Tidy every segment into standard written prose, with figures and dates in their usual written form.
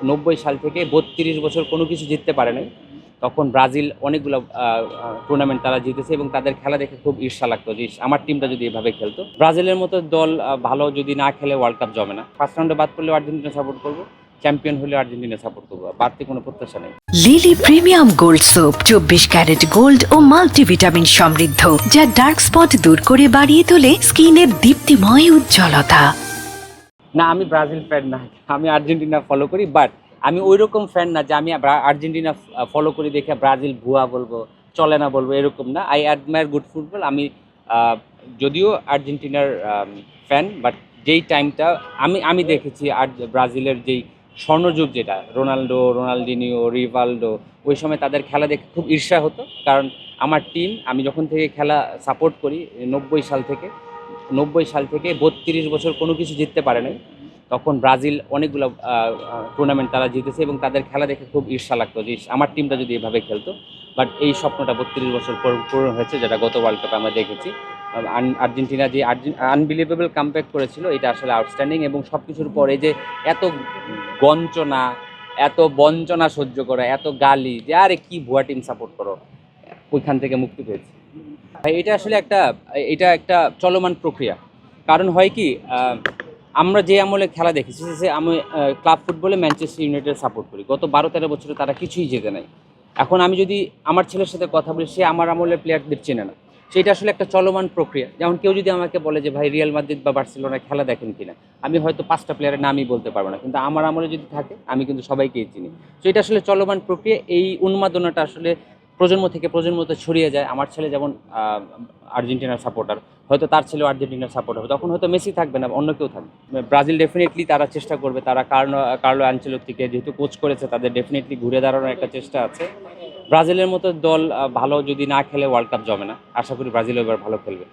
90 সাল থেকে 32 বছর কোনো কিছু জিততে পারে নাই। তখন ব্রাজিল অনেকগুলো টুর্নামেন্ট তারা জিতেছে এবং তাদের খেলা দেখে খুব ঈর্ষা লাগতো যে আমার টিমটা যদি এভাবে খেলতো। ব্রাজিলের মতো দল ভালো যদি না খেলে ওয়ার্ল্ড কাপ জমে না। ফার্স্ট রাউন্ডে বাদ পড়লেও আর্জেন্টিনা সাপোর্ট করবো, চ্যাম্পিয়ন হলে আর্জেন্টিনা সাপোর্ট করবো, বাড়তি কোনো প্রত্যাশা নেই। Lily premium gold soap 24 carat gold ও মাল্টিভিটামিন সমৃদ্ধ, যা ডার্ক স্পট দূর করে বাড়িয়ে তোলে স্কিনের দীপ্তিময় উজ্জ্বলতা। না, আমি ব্রাজিল ফ্যান না, আমি আর্জেন্টিনা ফলো করি। বাট আমি ওই রকম ফ্যান না যে আমি আর্জেন্টিনা ফলো করি দেখে ব্রাজিল ভুয়া বলবো, চলে না বলবো, এরকম না। I admire good football. আমি যদিও আর্জেন্টিনার ফ্যান, বাট যেই টাইমটা আমি দেখেছি আর ব্রাজিলের যেই স্বর্ণযুগ, যেটা রোনাল্ডো, রোনাল্ডিনিও, রিভালডো, ওই সময় তাদের খেলা দেখে খুব ঈর্ষা হতো। কারণ আমার টিম, আমি যখন থেকে খেলা সাপোর্ট করি 90 সাল থেকে 32 বছর কোনো কিছু জিততে পারে নাই। তখন ব্রাজিল অনেকগুলো টুর্নামেন্ট তারা জিতেছে এবং তাদের খেলা দেখে খুব ঈর্ষা লাগতো যে আমার টিমটা যদি এভাবে খেলতো। বাট এই স্বপ্নটা 32 বছর পর পূরণ হয়েছে, যেটা গত ওয়ার্ল্ড কাপে আমরা দেখেছি। আর্জেন্টিনা যে আনবিলিভেবল কামব্যাক করেছিল, এটা আসলে আউটস্ট্যান্ডিং। এবং সব কিছুর পরে যে এত গঞ্চনা, এত বঞ্চনা সহ্য করা, এত গালি যে আরে কি ভুয়া টিম সাপোর্ট করো, ওইখান থেকে মুক্তি পেয়েছি। এটা আসলে এটা একটা চলমান প্রক্রিয়া। কারণ হয় কি, আমরা যে আমলে খেলা দেখেছি, যে আমি ক্লাব ফুটবলে ম্যানচেস্টার ইউনাইটেড সাপোর্ট করি। গত 12-13 বছরে তারা কিছুই জেতে নাই। এখন আমি যদি আমার ছেলের সাথে কথা বলি, সে আমার আমলের প্লেয়ারদের চেনে না। সেটা আসলে একটা চলমান প্রক্রিয়া। যেমন কেউ যদি আমাকে বলে যে ভাই রিয়াল মাদ্রিদ বা বার্সেলোনার খেলা দেখেন কিনা, আমি হয়তো 5টা প্লেয়ারের নামই বলতে পারবো না, কিন্তু আমার আমলে যদি থাকে আমি কিন্তু সবাইকেই চিনি। তো এটা আসলে চলমান প্রক্রিয়া। এই উন্মাদনাটা আসলে প্রজন্ম থেকে প্রজন্মতে ছড়িয়ে যায়। আমার ছেলে যেমন আর্জেন্টিনার সাপোর্টার, হয়তো তার ছেলেও আর্জেন্টিনার সাপোর্ট হবে, তখন হয়তো মেসি থাকবে না, অন্য কেউ থাকবে। ব্রাজিল ডেফিনেটলি তারা চেষ্টা করবে, তারা কার্লো আনচেলত্তিকে যেহেতু কোচ করেছে, তাদের ডেফিনেটলি ঘুরে দাঁড়ানোর একটা চেষ্টা আছে। ব্রাজিলের মতো দল ভালো যদি না খেলে ওয়ার্ল্ড কাপ জমে না। আশা করি ব্রাজিল এবার ভালো খেলবে।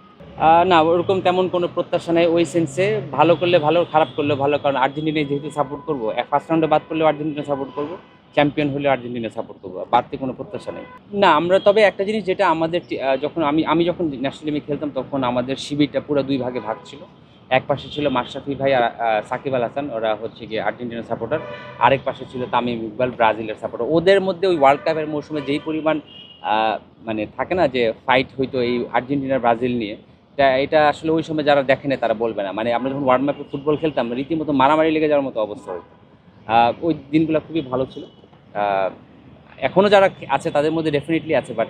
না, ওরকম তেমন কোনো প্রত্যাশা নেই ওই সেন্সে। ভালো করলে ভালো, খারাপ করলেও ভালো। কারণ আর্জেন্টিনায় যেহেতু সাপোর্ট করবো, ফার্স্ট রাউন্ডে বাদ পড়লেও আর্জেন্টিনা সাপোর্ট করবো, চ্যাম্পিয়ন হলে আর্জেন্টিনা সাপোর্ট করবো, বাড়তি কোনো প্রত্যাশা নেই। না, আমরা তবে একটা জিনিস, যেটা আমাদের যখন আমি যখন ন্যাশনাল টিমে খেলতাম, তখন আমাদের শিবিরটা পুরো 2 ভাগে ভাগ ছিল। এক পাশে ছিল মাশরাফি ভাই আর সাকিব আল হাসান, ওরা হচ্ছে গিয়ে আর্জেন্টিনার সাপোর্টার। আরেক পাশে ছিল তামিম ইকবাল, ব্রাজিলের সাপোর্টার। ওদের মধ্যে ওই ওয়ার্ল্ড কাপের মৌসুমে যেই পরিমাণ মানে থাকে না যে ফাইট হইতো এই আর্জেন্টিনার ব্রাজিল নিয়ে, এটা আসলে ওই সময় যারা দেখে না তারা বলবে না। মানে আমরা যখন ওয়ার্ল্ড ম্যাপে ফুটবল খেলতাম, রীতিমতো মারামারি লেগে যাওয়ার মতো অবস্থা হতো। ওই দিনগুলো খুবই ভালো ছিল। এখনও যারা আছে তাদের মধ্যে ডেফিনেটলি আছে, বাট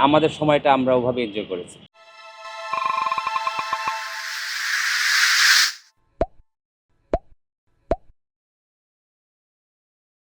আমাদের সময়টা আমরা ওভাবে এনজয় করেছি।